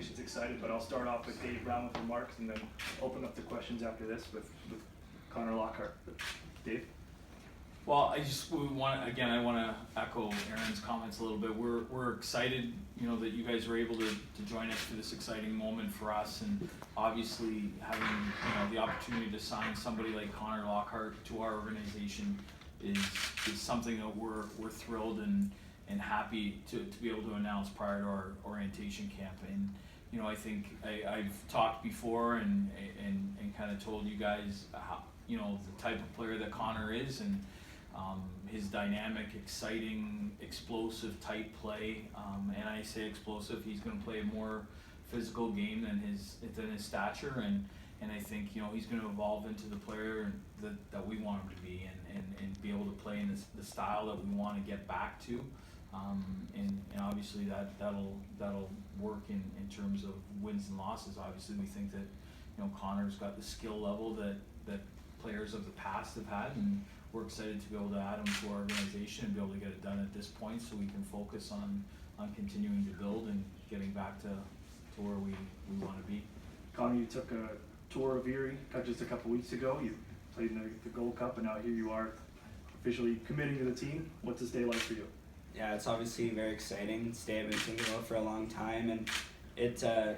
organization's excited, but I'll start off with Dave Brown with remarks and then open up the questions after this with Connor Lockhart. Dave? Well, I want to echo Aaron's comments a little bit. We're excited, that you guys were able to join us for this exciting moment for us, and obviously having, the opportunity to sign somebody like Connor Lockhart to our organization is something that we're thrilled and happy to be able to announce prior to our orientation camp. And I think I've talked before and kind of told you guys how, the type of player that Connor is, and his dynamic, exciting, explosive type play. And I say explosive, he's going to play a more physical game than his stature, and I think he's going to evolve into the player that we want him to be, and be able to play in the style that we want to get back to. And obviously that'll work in terms of wins and losses. Obviously we think that Connor's got the skill level that players of the past have had, and we're excited to be able to add him to our organization and be able to get it done at this point, so we can focus on continuing to build and getting back to where we want to be. Connor, you took a tour of Erie just a couple weeks ago. You played in the Gold Cup, and now here you are officially committing to the team. What's this day like for you? Yeah, it's obviously very exciting. It's a day I've been thinking about for a long time, and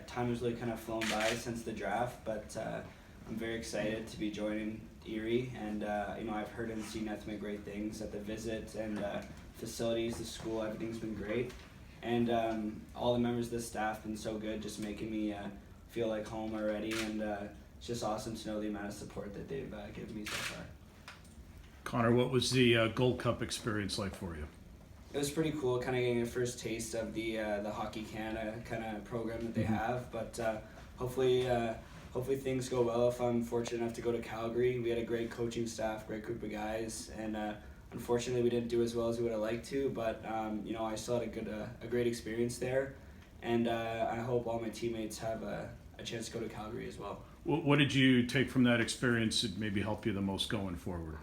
time has really kind of flown by since the draft, but I'm very excited to be joining Erie, and I've heard and seen nothing but great things at the visit, and facilities, the school, everything's been great, and all the members of the staff have been so good, just making me feel like home already, and it's just awesome to know the amount of support that they've given me so far. Connor, what was the Gold Cup experience like for you? It was pretty cool, kind of getting a first taste of the Hockey Canada kind of program that they have, but hopefully things go well if I'm fortunate enough to go to Calgary. We had a great coaching staff, great group of guys, and unfortunately we didn't do as well as we would have liked to, but I still had a great experience there, and I hope all my teammates have a chance to go to Calgary as well. What did you take from that experience that maybe helped you the most going forward?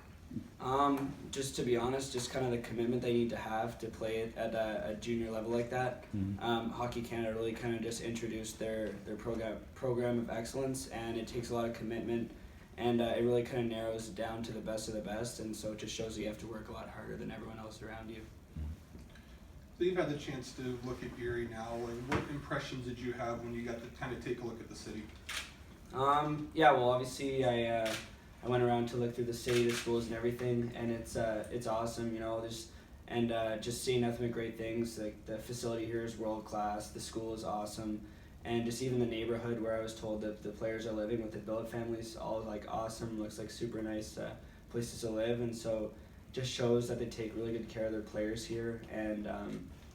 Just to be honest, just kind of the commitment they need to have to play at a junior level like that. Hockey Canada really kind of just introduced their program of excellence, and it takes a lot of commitment, and it really kind of narrows it down to the best of the best, and so it just shows you have to work a lot harder than everyone else around you. So you've had the chance to look at Erie now, and what impressions did you have when you got to kind of take a look at the city? Yeah, well, obviously I went around to look through the city, the schools, and everything, and it's awesome, just seeing nothing but great things. Like the facility here is world class, the school is awesome, and just even the neighborhood where I was told that the players are living with the billet families, all like awesome, looks like super nice places to live, and so just shows that they take really good care of their players here, and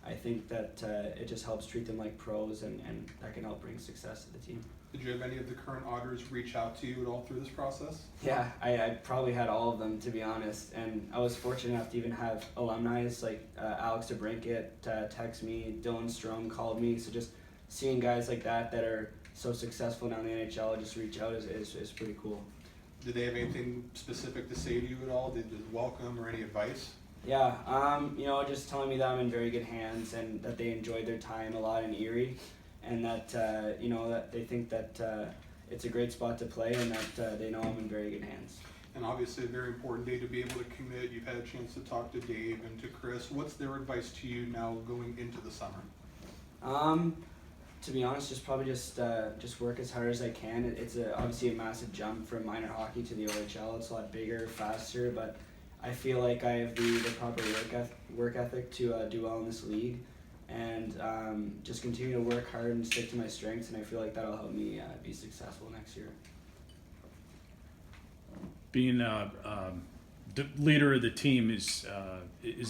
I think that it just helps treat them like pros, and that can help bring success to the team. Did you have any of the current Otters reach out to you at all through this process? Yeah, I probably had all of them, to be honest, and I was fortunate enough to even have alumni like Alex DeBrincat text me, Dylan Strom called me, so just seeing guys like that are so successful now in the NHL just reach out is pretty cool. Did they have anything specific to say to you at all? Did they welcome or any advice? Yeah, just telling me that I'm in very good hands and that they enjoyed their time a lot in Erie, and that that they think that it's a great spot to play, and that they know I'm in very good hands. And obviously a very important day to be able to commit. You've had a chance to talk to Dave and to Chris. What's their advice to you now going into the summer? To be honest, just work as hard as I can. It's obviously a massive jump from minor hockey to the OHL. It's a lot bigger, faster, but I feel like I have the proper work ethic to do well in this league, and just continue to work hard and stick to my strengths, and I feel like that'll help me be successful next year. Being the leader of the team, is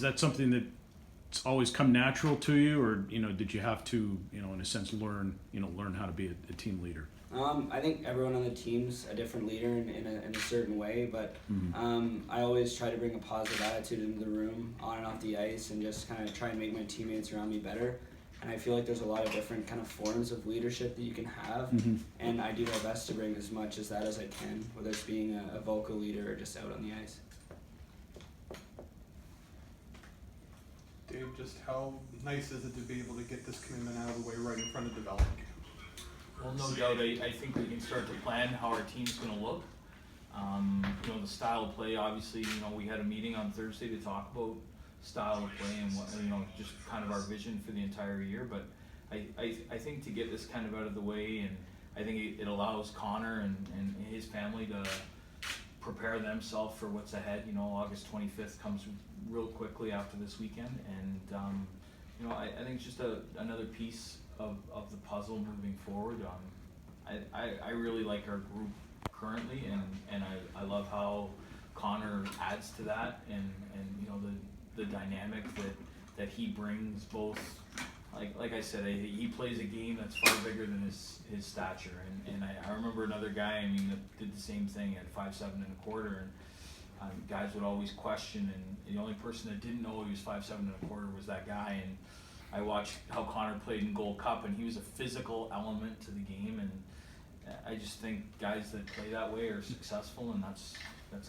that something that's always come natural to you, or did you have to in a sense learn how to be a team leader? I think everyone on the team's a different leader in a certain way, but I always try to bring a positive attitude into the room, on and off the ice, and just kind of try and make my teammates around me better. And I feel like there's a lot of different kind of forms of leadership that you can have, and I do my best to bring as much as that as I can, whether it's being a vocal leader or just out on the ice. Dave, just how nice is it to be able to get this commitment out of the way right in front of development camp? Well, no doubt, I think we can start to plan how our team's gonna look. You know, the style of play, obviously, you know, we had a meeting on Thursday to talk about style of play and what, you know, just kind of our vision for the entire year, but I think to get this kind of out of the way, and I think it allows Connor and his family to prepare themselves for what's ahead. You know, August 25th comes real quickly after this weekend, and you know, I think it's just another piece of the puzzle moving forward. I really like our group currently, and I love how Connor adds to that, and you know, the dynamic that he brings, both like I said, he plays a game that's far bigger than his stature, and I remember another guy, I mean, that did the same thing at 5'7" and a quarter, and guys would always question, and the only person that didn't know he was 5'7" and a quarter was that guy. And I watched how Connor played in Gold Cup, and he was a physical element to the game, and I just think guys that play that way are successful, and that's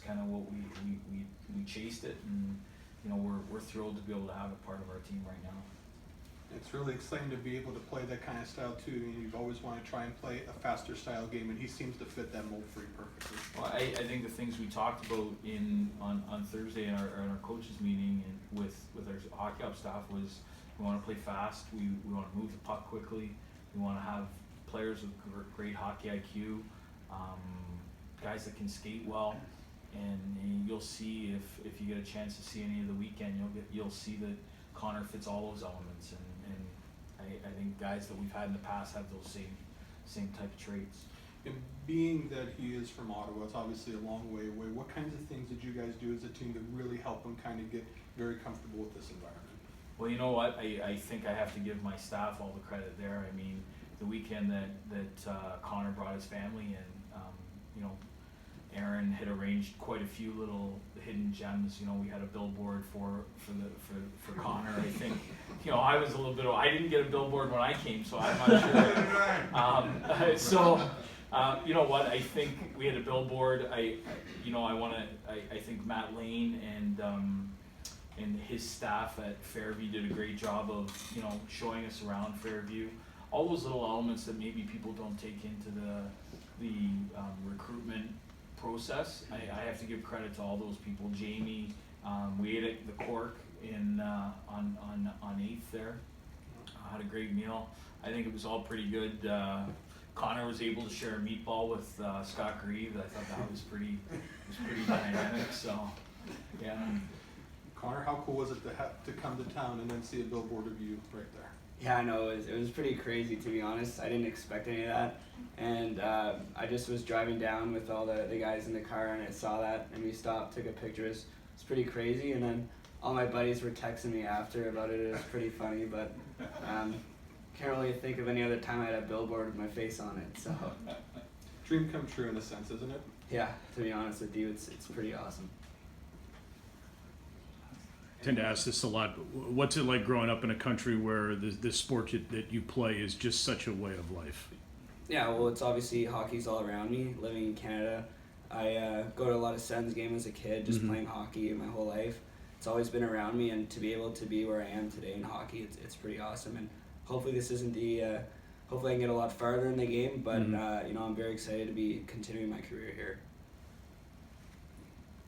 kind of what we chased it, and you know, we're thrilled to be able to have it part of our team right now. It's really exciting to be able to play that kind of style too. I mean, you've always wanted to try and play a faster style game, and he seems to fit that mold for you perfectly. Well, I think the things we talked about on Thursday in our coaches meeting and with our hockey up staff was, we want to play fast, we want to move the puck quickly, we want to have players with great hockey IQ, guys that can skate well, and you'll see if you get a chance to see any of the weekend, you'll see that Connor fits all those elements, and I think guys that we've had in the past have those same type of traits. And being that he is from Ottawa, it's obviously a long way away. What kinds of things did you guys do as a team to really help him kind of get very comfortable with this environment? Well, you know what, I think I have to give my staff all the credit there. I mean, the weekend that Connor brought his family, and you know, Aaron had arranged quite a few little hidden gems. You know, we had a billboard for Connor. I think, you know, I was a little bit. I didn't get a billboard when I came, so I'm not sure. You know what? I think we had a billboard. I think Matt Lane and his staff at Fairview did a great job of, you know, showing us around Fairview. All those little elements that maybe people don't take into the recruitment process. I have to give credit to all those people. Jamie, we ate at the Cork on 8th there. Had a great meal. I think it was all pretty good. Connor was able to share a meatball with Scott Grieve. I thought that was pretty dynamic. So, yeah. Connor, how cool was it to come to town and then see a billboard of you right there? Yeah, I know, it was pretty crazy, to be honest. I didn't expect any of that, and I just was driving down with all the guys in the car, and I saw that, and we stopped, took a picture. It's pretty crazy, and then all my buddies were texting me after about it. It was pretty funny, but can't really think of any other time I had a billboard with my face on it, so. Dream come true in a sense, isn't it? Yeah, to be honest with you, it's pretty awesome. I tend to ask this a lot, but what's it like growing up in a country where the sport that you play is just such a way of life? Yeah, well, it's obviously hockey's all around me. Living in Canada, I go to a lot of Sens games as a kid, just playing hockey my whole life. It's always been around me, and to be able to be where I am today in hockey, it's pretty awesome. And hopefully this isn't hopefully I can get a lot farther in the game, but you know, I'm very excited to be continuing my career here.